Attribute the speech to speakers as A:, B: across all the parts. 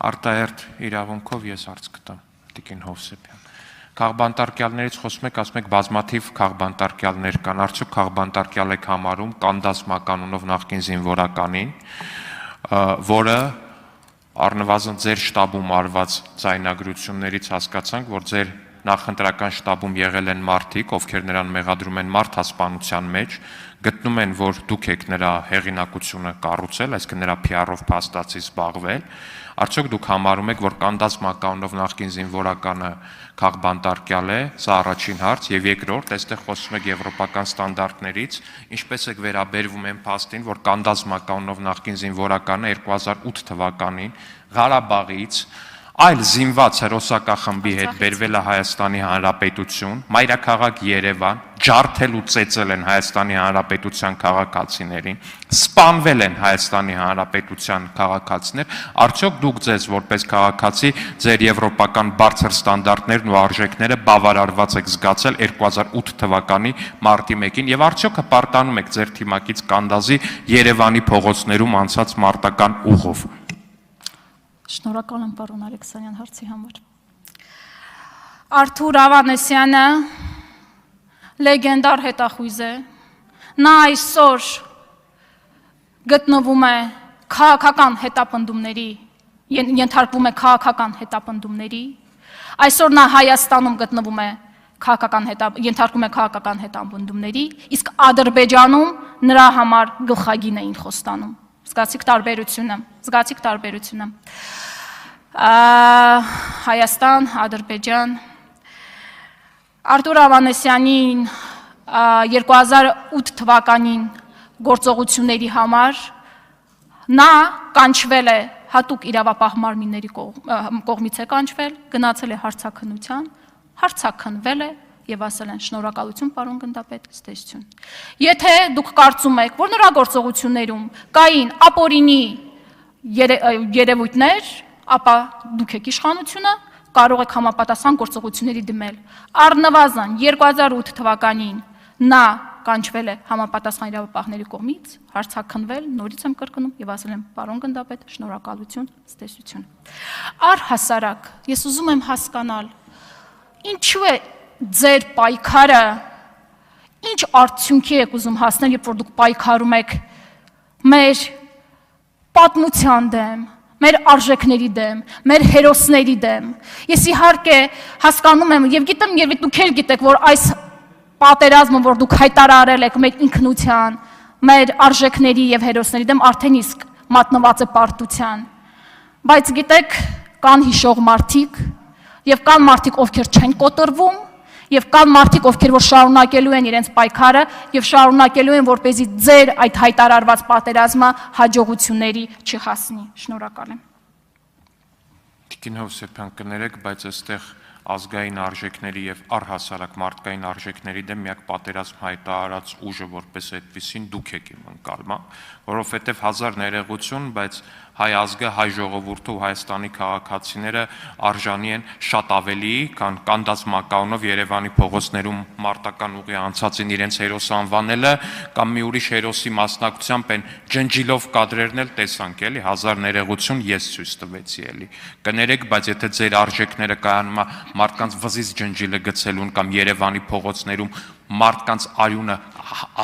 A: Արտահերթ իրավունքով ես հարց կտամ, Տիկին Հովսեփյան։ Քաղբանտարկյալներից խոսում եք, ասում եք բազմաթիվ քաղբանտարկյալներ կան, արդյոք քաղբանտարկյալ եք համարում Կանդաս մականունով նախկին զինվորականին, որը առնվազն ձեր շտաբում արված ձայնագրություններից հասկացանք, որ ձեր նախընտրական շտաբում եղել են մարդիկ, ովքեր նրան մեղադրում են մարդասպանության մեջ, գտնում են, որ դուք եք նրա հեղինակությունը կառուցել, այսինքն նրա PR-ով փաստացի զբաղվել, արդյոք դուք համարում եք, որ Կանդաս մականունով նախկին զինվորականը քաղբանտարկյալ է, սա առաջին հարց, եւ երկրորդ, այստեղ խոսում եք եվրոպական ստանդարտներից, ինչպես եք վերաբերվում այն փաստին, որ Կանդաս մականունով նախկին զինվորականը 2008 թվականին Ղարաբաղից այլ զինված հերոսակախմբի հետ բերվել է Հայաստանի Հանրապետություն, մայրաքաղաք Երևան, ջարդել ու ծեծել են Հայաստանի Հանրապետության քաղաքացիներին, սպանվել են Հայաստանի Հանրապետության քաղաքացիներ, արդյոք դուք ձեզ որպես քաղաքացի ձեր եվրոպական բարձր ստանդարտներն ու արժեքները բավարարված եք զգացել 2008 թվականի մարտի 1-ին եւ արդյոք հպարտանում եք ձեր թիմակից Կանդազի Երևանի փողոցներում անցած մարտական ուղով։
B: Շնորհակալ եմ պարոն Ալեքսանյան հարցի համար։ Արթուր Ավանեսյանը լեգենդար հետախույզ է, նա այսօր գտնվում է քաղաքական հետապնդումների, ենթարկվում է քաղաքական հետապնդումների, այսօր նա Հայաստանում գտնվում է ենթարկվում է քաղաքական հետապնդումների, իսկ Ադրբեջանում նրա համար գլխագին էին խոստանում։ Զգացիք տարբերությունը։ Հայաստան, Ադրբեջան։ Արթուր Ավանեսյանին 2008 թվականին գործողությունների համար նա կանչվել է հատուկ իրավապահ մարմինների կողմից է կանչվել, գնացել է հարցաքննության, հարցաքննվել է եւ ասել են շնորհակալություն պարոն գնդապետ, ստեսություն։ Եթե դուք կարծում եք, որ նրա գործողություններում կային ապօրինի երևույթներ, ապա դուք եք իշխանությունը, կարող եք համապատասխան գործողությունների դիմել։ Առնվազն 2008 թվականին նա կանչվել է համապատասխան իրավապահների կողմից, հարցաքննվել, նորից եմ կրկնում եւ ասել եմ պարոն գնդապետ, շնորհակալություն, ստեսություն։ Առհասարակ, ես ուզում եմ հասկանալ, ինչու է ձեր պայքարը, ինչ արդյունքի եք ուզում հասնել, երբ որ դուք պայքարում եք մեր պատմության դեմ, մեր արժեքների դեմ, մեր հերոսների դեմ։ Ես իհարկե հասկանում եմ եւ գիտեմ, երբ դուք էլ գիտեք, որ այս պատերազմը, որ դուք հայտարարել եք մեր ինքնության, մեր արժեքների եւ հերոսների դեմ, արդեն իսկ մատնված է պարտության։ Բայց գիտեք, կան հիշող մարդիկ եւ կան մարդիկ, ովքեր չեն կոտրվում, եւ կան մարդիկ, ովքեր որ շարունակելու են իրենց պայքարը եւ շարունակելու են, որպեսզի ձեր այդ հայտարարված պատերազմը հաջողությունների չհասնի։ Շնորհակալ եմ։
A: Տիկին Հովսեփյան, կներեք, բայց այստեղ ազգային արժեքների եւ առհասարակ մարդկային արժեքների դեմ միակ պատերազմ հայտարարած ուժը որպես այդպեսին դուք եք իմ ընկալմա, որովհետեւ հազար ներողություն, բայց հայ ազգը, հայ ժողովուրդը ու Հայաստանի քաղաքացիները արժանի են շատ ավելի, քան Կանդաս մականունով Երևանի փողոցներում մարտական ուղի անցածին իրենց հերոս անվանելը կամ մի ուրիշ հերոսի մասնակցությամբ են ջնջիլով կադրերն էլ տեսանք, էլի, հազար ներողություն ես ցույց տվեցի, էլի։ Կներեք, բայց եթե ձեր արժեքները կայանում է մարդկանց վզից ջնջիլը գցելուն կամ Երևանի փողոցներում մարդկանց արյունը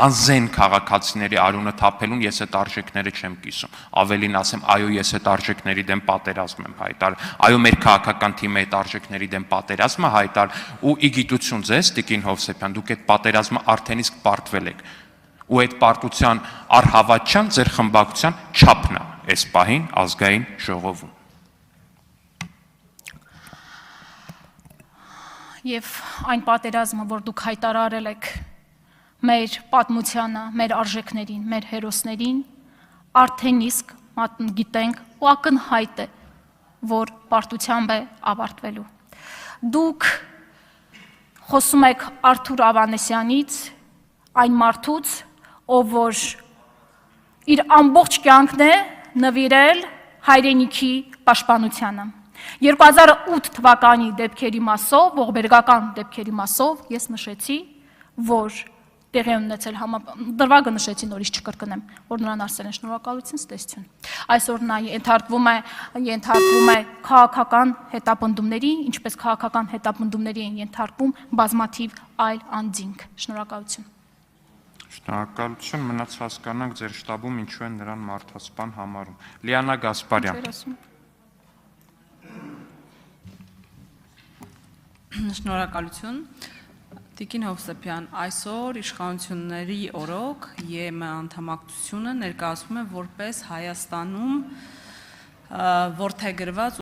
A: անզեն քաղաքացիների արյունը թափելուն, ես այդ արժեքները չեմ կիսում։ Ավելին ասեմ, այո, ես այդ արժեքների դեմ պատերազմ եմ հայտարարել։ Այո, մեր քաղաքական թիմը այդ արժեքների դեմ պատերազմը հայտարարել ու ի գիտություն ձեզ, Տիկին Հովսեփյան, դուք այդ պատերազմը արդեն իսկ պարտվել եք։ Ու այդ պարտության առհավատչան ձեր խմբակցության չափն է այս պահին ազգային ժողովում։
B: Եվ այն պատերազմը, որ դուք հայտարարել եք մեր պատմությանը, մեր արժեքներին, մեր հերոսներին, արդեն իսկ գիտենք ու ակնհայտ է, որ պարտությամբ է ավարտվելու։ Դուք խոսում եք Արթուր Ավանեսյանից, այն մարդուց, ով որ իր ամբողջ կյանքն է նվիրել հայրենիքի պաշտպանությանը։ 2008 թվականի դեպքերի մասով, ողբերգական դեպքերի մասով ես նշեցի, որ տեղի ունեցել դրվագը նշեցի, նորից չկրկնեմ, որ նրան ասել են շնորհակալություն, ցտեսություն։ Այսօր նա ենթարկվում է քաղաքական հետապնդումների, ինչպես քաղաքական հետապնդումների են ենթարկվում բազմաթիվ այլ անձինք։ Շնորհակալություն։
A: Շնորհակալություն, մնաց հասկանանք ձեր շտաբում ինչու են նրան մարդասպան համարում։ Լիանա Գասպարյան։
C: Շնորհակալություն։ Տիկին Հովսեփյան, այսօր իշխանությունների օրոք ԵՄ անդամակցությունը ներկայացվում է որպես Հայաստանում որդեգրված